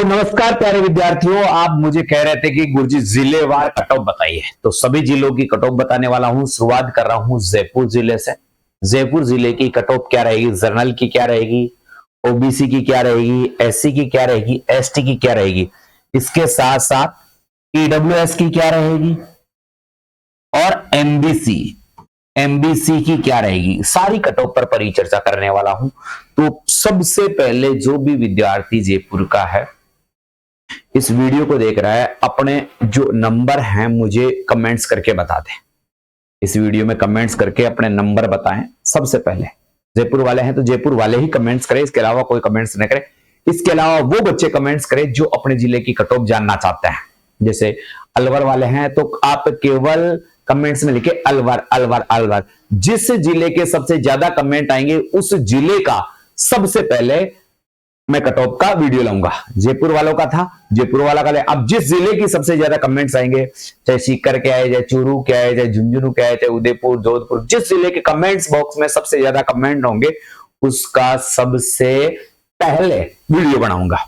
नमस्कार प्यारे विद्यार्थियों, आप मुझे कह रहे थे कि गुरुजी जिलेवार कट ऑफ बताइए, तो सभी जिलों की कट ऑफ बताने वाला हूं। शुरुआत कर रहा हूं जयपुर जिले से। जयपुर जिले की कट ऑफ क्या रहेगी, जनरल की क्या रहेगी, ओबीसी की क्या रहेगी, एससी की क्या रहेगी, एसटी की क्या रहेगी, इसके साथ साथ ईडब्ल्यूएस की क्या रहेगी और एमबीसी एमबीसी की क्या रहेगी, सारी कट ऑफ पर परिचर्चा करने वाला हूं। तो सबसे पहले जो भी विद्यार्थी जयपुर का है, इस वीडियो को देख रहा है, अपने जो नंबर हैं मुझे कमेंट्स करके बता दें। इस वीडियो में कमेंट्स करके अपने नंबर बताएं। सबसे पहले जयपुर वाले हैं तो जयपुर वाले ही कमेंट्स करें, इसके अलावा कोई कमेंट्स न करें। इसके अलावा वो बच्चे कमेंट्स करें जो अपने जिले की कट ऑफ जानना चाहते हैं। जैसे अलवर वाले हैं तो आप केवल कमेंट्स में लिखे अलवर अलवर अलवर। जिस जिले के सबसे ज्यादा कमेंट आएंगे उस जिले का सबसे पहले मैं कट ऑफ का वीडियो लाऊंगा। जयपुर वालों का था, जयपुर वाला का ले। अब जिस जिले की सबसे ज्यादा कमेंट्स आएंगे, चाहे सीकर के आए, चाहे चूरू के आए, चाहे झुंझुनू के आए, चाहे उदयपुर, जोधपुर, जिस जिले के कमेंट्स बॉक्स में सबसे ज्यादा कमेंट होंगे उसका सबसे पहले वीडियो बनाऊंगा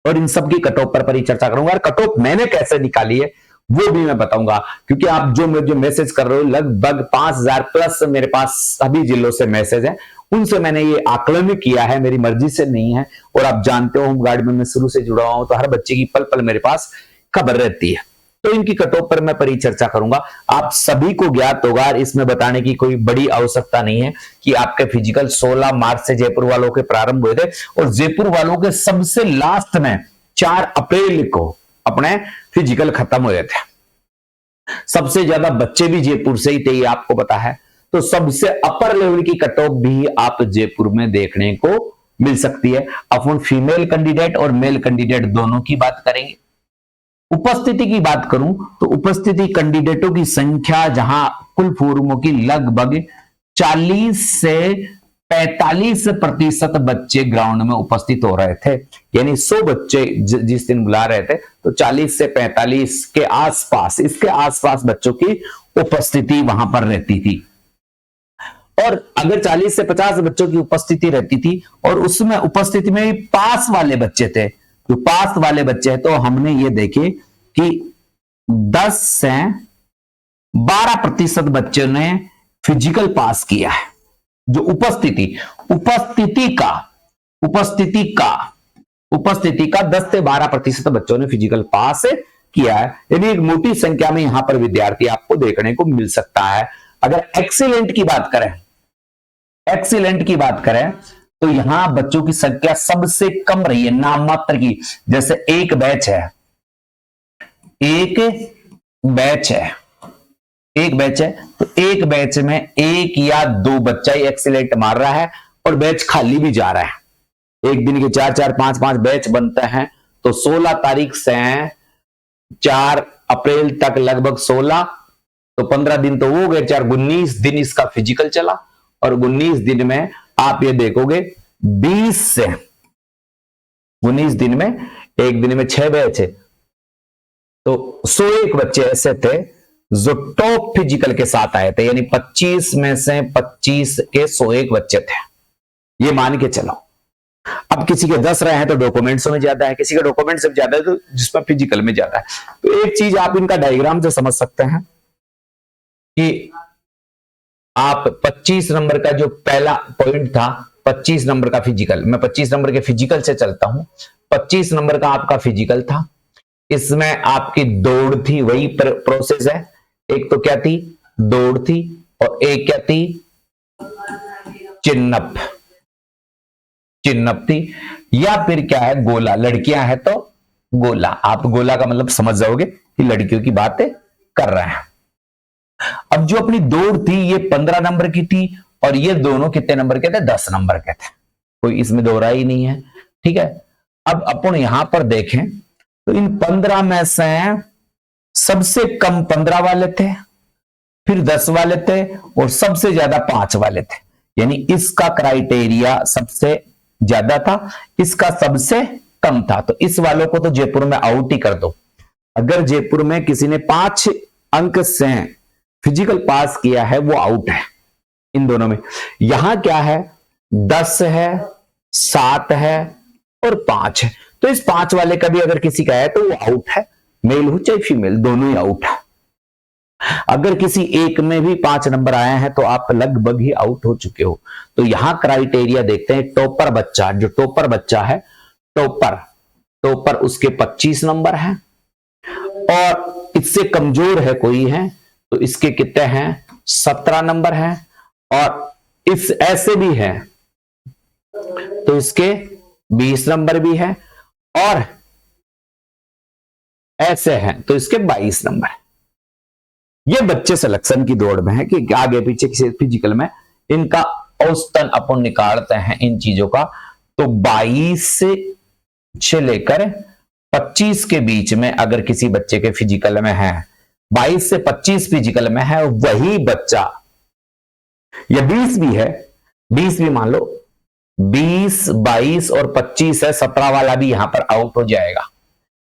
और इन सब की कट ऑफ पर परिचर्चा करूंगा। और कट ऑफ मैंने कैसे निकाली है वो भी मैं बताऊंगा, क्योंकि आप जो मैसेज कर रहे हो, लगभग 5000 प्लस मेरे पास सभी जिलों से मैसेज है। उनसे मैंने ये आकलन किया है, मेरी मर्जी से नहीं है। और आप जानते हो होमगार्ड में मैं शुरू से जुड़ा हूं तो हर बच्चे की पल पल मेरे पास खबर रहती है। तो इनकी कट ऑफ पर मैं परिचर्चा करूंगा। आप सभी को ज्ञात होगा, इसमें बताने की कोई बड़ी आवश्यकता नहीं है कि आपके फिजिकल 16 मार्च से जयपुर वालों के प्रारंभ हुए थे और जयपुर वालों के सबसे लास्ट में 4 अप्रैल को अपने फिजिकल खत्म हुए थे। सबसे ज्यादा बच्चे भी जयपुर से ही थे, ये आपको पता है। तो सबसे अपर लेवल की कट ऑफ भी आप जयपुर में देखने को मिल सकती है। अपन फीमेल कैंडिडेट और मेल कैंडिडेट दोनों की बात करेंगे। उपस्थिति की बात करूं तो उपस्थिति कैंडिडेटों की संख्या जहां कुल फॉर्मों की लगभग 40 से 45% बच्चे ग्राउंड में उपस्थित हो रहे थे। यानी 100 बच्चे जिस दिन बुला रहे थे तो 40 से 45 के आसपास, इसके आसपास बच्चों की उपस्थिति वहां पर रहती थी। और अगर 40 से 50 बच्चों की उपस्थिति रहती थी और उसमें उपस्थिति में भी पास वाले बच्चे थे, जो पास वाले बच्चे हैं, तो हमने ये देखे कि 10 से 12% बच्चों ने फिजिकल पास किया है। जो उपस्थिति का 10 से 12% बच्चों ने फिजिकल पास किया है। यानी एक मोटी संख्या में यहां पर विद्यार्थी आपको देखने को मिल सकता है। अगर एक्सीलेंट की बात करें तो यहां बच्चों की संख्या सबसे कम रही है, नाम मात्र की। जैसे एक बैच है तो एक बैच में 1 या 2 बच्चा ही एक्सीलेंट मार रहा है और बैच खाली भी जा रहा है। एक दिन के 4-4, 5-5 बैच बनते हैं। तो 16 तारीख से 4 अप्रैल तक लगभग 16, तो 15 दिन तो हो गए, 4 19 दिन इसका फिजिकल चला। और 19 दिन में आप ये देखोगे 20 से 19 दिन में एक दिन में 6 बैच है, तो 101 बच्चे ऐसे थे जो टॉप फिजिकल के साथ आए थे। यानी 25 में से 25 के 101 बच्चे थे, ये मान के चलो। अब किसी के 10 रहे हैं तो डॉक्यूमेंट्स में ज्यादा है, किसी के डॉक्यूमेंट से ज्यादा है तो जिसमें फिजिकल में ज्यादा है। तो एक चीज आप इनका डायग्राम से समझ सकते हैं कि आप 25 नंबर का जो पहला पॉइंट था, 25 नंबर का फिजिकल, मैं 25 नंबर के फिजिकल से चलता हूं। 25 नंबर का आपका फिजिकल था, इसमें आपकी दौड़ थी, वही प्रोसेस है। एक तो क्या थी, दौड़ थी, और एक क्या थी, चिन्नप थी, या फिर क्या है, गोला। लड़कियां हैं तो गोला, आप गोला का मतलब समझ जाओगे कि लड़कियों की बातें कर रहे हैं। अब जो अपनी दौड़ थी ये 15 नंबर की थी और ये दोनों कितने नंबर के थे, 10 नंबर के थे। कोई इसमें दोहरा ही नहीं है, ठीक है। अब अपन यहां पर देखें तो इन 15 में से सबसे कम 15 वाले थे, फिर 10 वाले थे और सबसे ज्यादा 5 वाले थे। यानी इसका क्राइटेरिया सबसे ज्यादा था, इसका सबसे कम था। तो इस वालों को तो जयपुर में आउट ही कर दो। अगर जयपुर में किसी ने 5 अंक से फिजिकल पास किया है वो आउट है इन दोनों में। यहां क्या है, 10 है, 7 है और 5 है। तो इस 5 वाले का भी अगर किसी का है तो वो आउट है, मेल हो चाहे फीमेल, दोनों ही आउट है। अगर किसी एक में भी 5 नंबर आए हैं तो आप लगभग ही आउट हो चुके हो। तो यहां क्राइटेरिया देखते हैं, टॉपर बच्चा, जो टॉपर बच्चा है, टॉपर उसके 25 नंबर हैं, और इससे कमजोर है कोई है तो इसके कितने हैं, 17 नंबर हैं, और इस ऐसे भी है तो इसके 20 नंबर भी है, और ऐसे हैं तो इसके 22 नंबर है। ये बच्चे सिलेक्शन की दौड़ में है कि आगे पीछे किसी फिजिकल में इनका औसतन अपन निकालते हैं इन चीजों का, तो 22 से लेकर 25 के बीच में अगर किसी बच्चे के फिजिकल में है, 22 से 25 फिजिकल में है, वही बच्चा, या 20 भी है, 20 भी मान लो, 20, 22 और 25 है, 17 वाला भी यहां पर आउट हो जाएगा।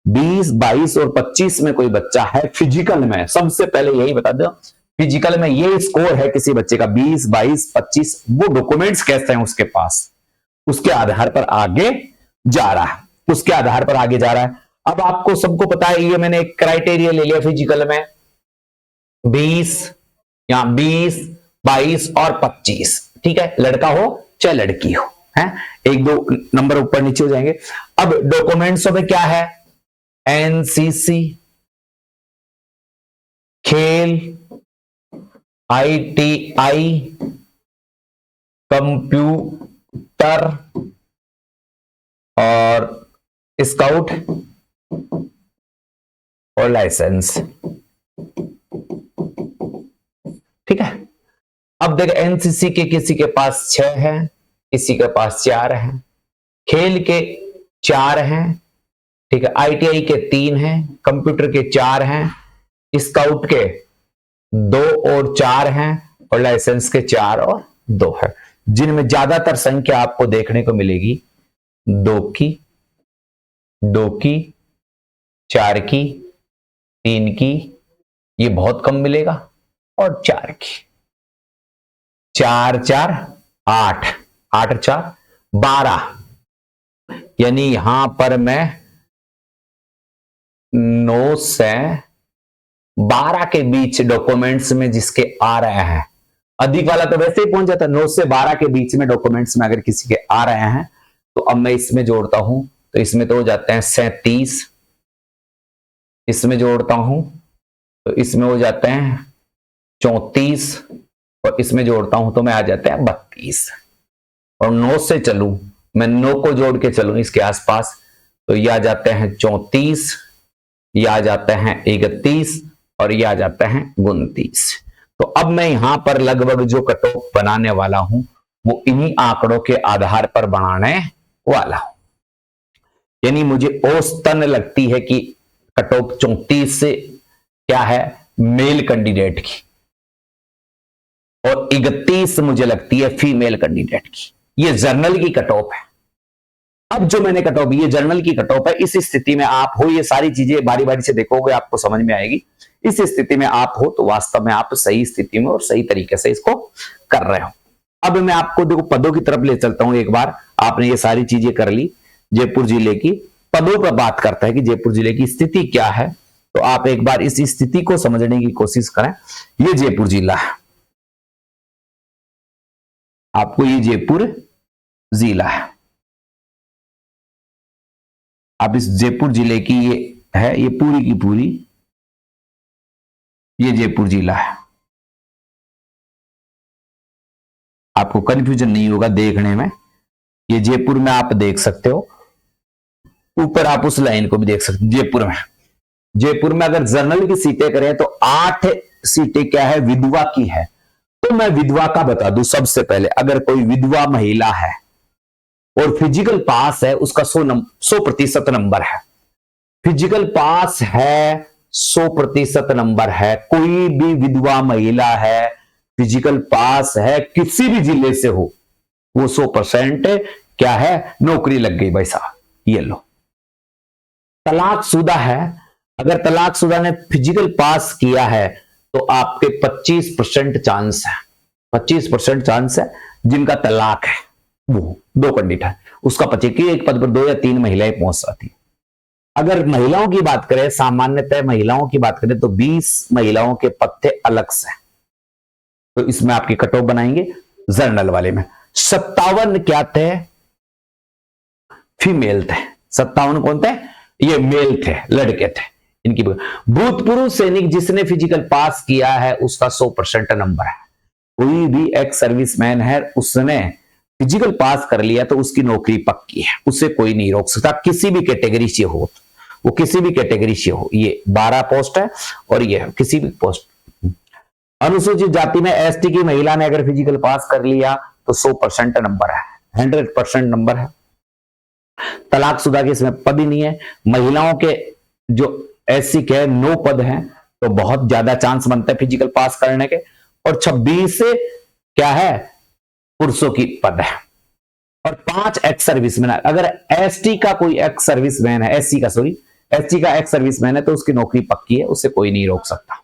20, 22 और 25 में कोई बच्चा है फिजिकल में, सबसे पहले यही बता दो, फिजिकल में ये स्कोर है किसी बच्चे का 20, 22, 25, वो डॉक्यूमेंट्स कैसे हैं उसके पास, उसके आधार पर आगे जा रहा है, उसके आधार पर आगे जा रहा है। अब आपको सबको पता है, ये मैंने एक क्राइटेरिया ले लिया फिजिकल में, 20 या 20, 22 और 25, ठीक है, लड़का हो चाहे लड़की हो, है, एक दो नंबर ऊपर नीचे हो जाएंगे। अब डॉक्यूमेंट्स में क्या है, एनसीसी, खेल, आईटीआई, कंप्यूटर और स्काउट और लाइसेंस, ठीक है। अब देख, एनसीसी के किसी के पास 6 है, किसी के पास 4 है, खेल के 4 हैं, ठीक है, आईटीआई के 3 हैं, कंप्यूटर के 4 हैं, स्काउट के 2 और 4 हैं, और लाइसेंस के 4 और 2 है, जिनमें ज्यादातर संख्या आपको देखने को मिलेगी 2 की, 4 की, 3 की, ये बहुत कम मिलेगा, और 4 की, 4, 4, 8, 8, 4, 12, यानी यहां पर मैं 9 से 12 के बीच डॉक्यूमेंट्स में जिसके आ रहे हैं, अधिक वाला तो वैसे ही पहुंच जाता है, 9 से 12 के बीच में डॉक्यूमेंट्स में अगर किसी के आ रहे हैं तो अब मैं इसमें जोड़ता हूं तो इसमें तो हो जाते हैं 37, इसमें जोड़ता हूं तो इसमें हो जाते हैं 34, और इसमें जोड़ता हूं तो मैं आ जाते हैं 32, और 9 से चलूं, मैं 9 को जोड़ के चलूं इसके आसपास तो ये आ जाते हैं 34, ये आ जाते हैं 31, और ये आ जाते हैं 29। तो अब मैं यहां पर लगभग जो कट ऑफ बनाने वाला हूं वो इन्हीं आंकड़ों के आधार पर बनाने वाला हूं, यानी मुझे औसतन लगती है कि कट ऑफ 34 से क्या है, मेल कैंडिडेट की, और 31 मुझे लगती है फीमेल कैंडिडेट की। ये जर्नल की कट ऑफ है। अब जो मैंने कट ऑफ, ये जर्नल की कट ऑफ है, इस स्थिति में आप हो, ये सारी चीजें बारी बारी से देखोगे आपको समझ में आएगी। इस स्थिति में आप हो तो वास्तव में आप सही स्थिति में और सही तरीके से इसको कर रहे हो। अब मैं आपको देखो पदों की तरफ ले चलता हूं। एक बार आपने ये सारी चीजें कर ली, जयपुर जिले की पदों पर बात करता है कि जयपुर जिले की स्थिति क्या है, तो आप एक बार इस स्थिति को समझने की कोशिश करें। ये जयपुर जिला है, आपको ये जयपुर जिला है, आप इस जयपुर जिले की ये है, ये पूरी की पूरी ये जयपुर जिला है। आपको कंफ्यूजन नहीं होगा देखने में, ये जयपुर में आप देख सकते हो, ऊपर आप उस लाइन को भी देख सकते हो। जयपुर में अगर जर्नल की सीटें करें तो 8 सीटें क्या है, विधवा की है। तो मैं विधवा का बता दूं सबसे पहले, अगर कोई विधवा महिला है और फिजिकल पास है, उसका 100% नंबर है, फिजिकल पास है 100% नंबर है, कोई भी विधवा महिला है, फिजिकल पास है, किसी भी जिले से हो, वो 100% क्या है, नौकरी लग गई भाई साहब। ये लो, तलाकशुदा है, अगर तलाकशुदा ने फिजिकल पास किया है तो आपके 25% चांस है, 25% चांस है। जिनका तलाक है वो 2 कैंडिडेट है, उसका पचे कि एक पद पर 2 या 3 महिलाएं पहुंच जाती है। अगर महिलाओं की बात करें, सामान्यतः महिलाओं की बात करें तो 20 महिलाओं के पद थे अलग से, तो इसमें आपकी कट ऑफ बनाएंगे जर्नल वाले में। 57 क्या थे? फीमेल थे। 57 कौन थे? ये मेल थे, लड़के थे। इनकी भूतपूर्व सैनिक जिसने फिजिकल पास किया है उसका 100% नंबर है। कोई भी एक्स सर्विसमैन है, उसने फिजिकल पास कर लिया तो उसकी नौकरी पक्की है, उसे कोई नहीं रोक सकता, किसी भी कैटेगरी से हो, वो किसी भी कैटेगरी से हो। ये 12 पोस्ट है और ये किसी भी पोस्ट। अनुसूचित जाति में एसटी की महिला ने अगर फिजिकल पास कर लिया तो 100% नंबर है, 100% नंबर है। तलाकशुदा के इसमें पद ही नहीं है। महिलाओं के जो एससी के 9 पद हैं तो बहुत ज्यादा चांस बनता है फिजिकल पास करने के, और 26 से क्या है पुरुषों की पद है, और 5 एक्स सर्विसमैन। अगर एसटी का कोई एक्स सर्विसमैन है, एससी का एक्स सर्विसमैन है तो उसकी नौकरी पक्की है, उसे कोई नहीं रोक सकता।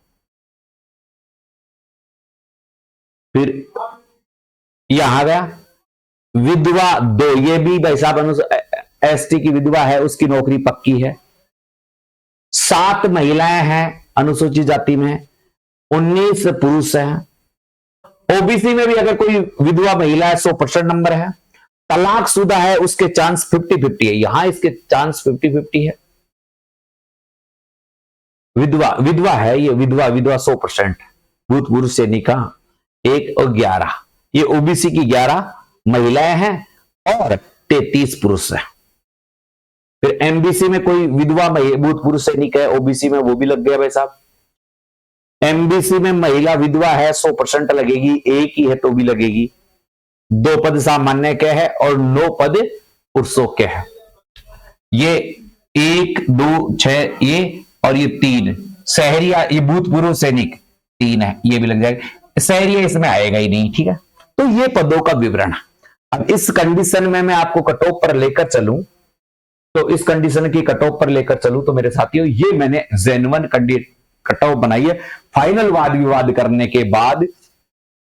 फिर यहां गया विधवा 2, ये भी भाई साहब एसटी की विधवा है, उसकी नौकरी पक्की है। 7 महिलाएं हैं अनुसूचित जाति में, 19 पुरुष हैं। ओबीसी में भी अगर कोई विधवा महिला है 100% नंबर है। तलाकशुदा है उसके चांस 50-50 है, यहां इसके चांस 50-50 है। विधवा है, ये विधवा 100%। भूतपूर्व सैनिक का 1 और 11, ये ओबीसी की 11 महिलाएं हैं और 33 पुरुष है। फिर एमबीसी में कोई विधवा भूतपूर्व सैनिक है, ओबीसी में वो भी लग गया भाई साहब। एमबीसी में महिला विधवा है 100% लगेगी, एक ही है तो भी लगेगी। 2 पद सामान्य के है और 9 पद पुरुषों के है। ये 1, 2, 6 ये और ये 3 शहरिया, ये भूतपूर्व सैनिक 3 है, ये भी लग जाएगा। शहरिया इसमें आएगा ही नहीं, ठीक है। तो ये पदों का विवरण। अब इस कंडीशन में मैं आपको कट ऑफ पर लेकर चलूं, तो इस कंडीशन की कट ऑफ पर लेकर चलूं तो मेरे साथियों ये मैंने जेन्युइन कट ऑफ बनाई है। फाइनल वाद विवाद करने के बाद,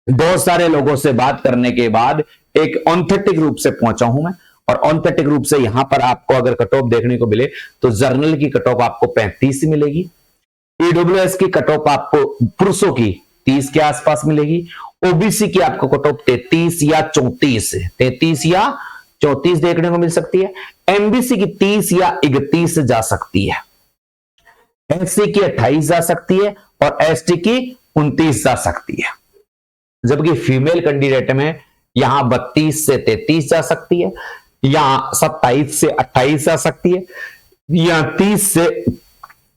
बहुत सारे लोगों से बात करने के बाद एक ऑथेंटिक रूप से पहुंचा हूं मैं, और ऑथेंटिक रूप से यहां पर आपको अगर कट ऑफ देखने को मिले तो जर्नल की कट ऑफ आपको 35 मिलेगी, ईडब्ल्यूएस की कट ऑफ आपको पुरुषों की 30 के आसपास मिलेगी, ओबीसी की आपको कट ऑफ 33 या 34 देखने को मिल सकती है, एमबीसी की 30 या 31 जा सकती है, एससी की 28 जा सकती है और एसटी की 29 जा सकती है। जबकि फीमेल कैंडिडेट में यहां 32 से 33 जा सकती है, यहां 27 से 28 जा सकती है, यहां 30 से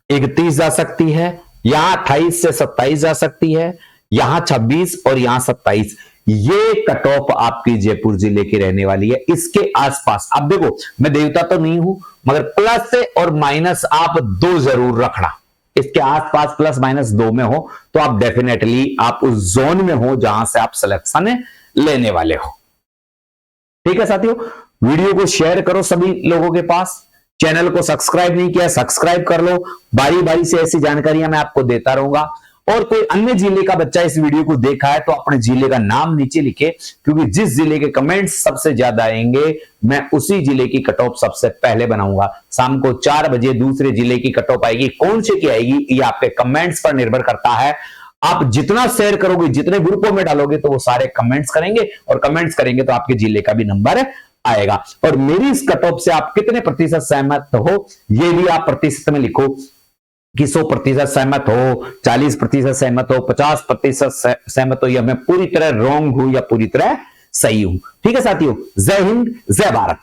31 जा सकती है, यहां 28 से 27 जा सकती है, यहां 26 और यहां 27। ये कट ऑफ आपकी जयपुर जिले की रहने वाली है। इसके आसपास आप देखो, मैं देवता तो नहीं हूं, मगर प्लस और माइनस आप 2 जरूर रखना। इसके आसपास प्लस माइनस 2 में हो तो आप डेफिनेटली आप उस जोन में हो जहां से आप सिलेक्शन लेने वाले हो। ठीक है साथियों, वीडियो को शेयर करो सभी लोगों के पास। चैनल को सब्सक्राइब नहीं किया, सब्सक्राइब कर लो। बारी बारी से ऐसी जानकारियां मैं आपको देता रहूंगा। और कोई अन्य जिले का बच्चा इस वीडियो को देखा है तो अपने जिले का नाम नीचे लिखे, क्योंकि जिस जिले के कमेंट्स सबसे ज्यादा आएंगे मैं उसी जिले की कट ऑफ सबसे पहले बनाऊंगा। शाम को 4 बजे दूसरे जिले की कट ऑफ आएगी। कौन से की आएगी ये आपके कमेंट्स पर निर्भर करता है। आप जितना शेयर करोगे, जितने ग्रुपों में डालोगे तो वो सारे कमेंट्स करेंगे, और कमेंट्स करेंगे तो आपके जिले का भी नंबर आएगा। और मेरी इस कट ऑफ से आप कितने प्रतिशत सहमत हो ये भी आप प्रतिशत में लिखो कि 100% सहमत हो, 40% सहमत हो, 50% सहमत हो, या मैं पूरी तरह रॉन्ग हूं या पूरी तरह सही हूं। ठीक है साथियों, जय हिंद, जय भारत।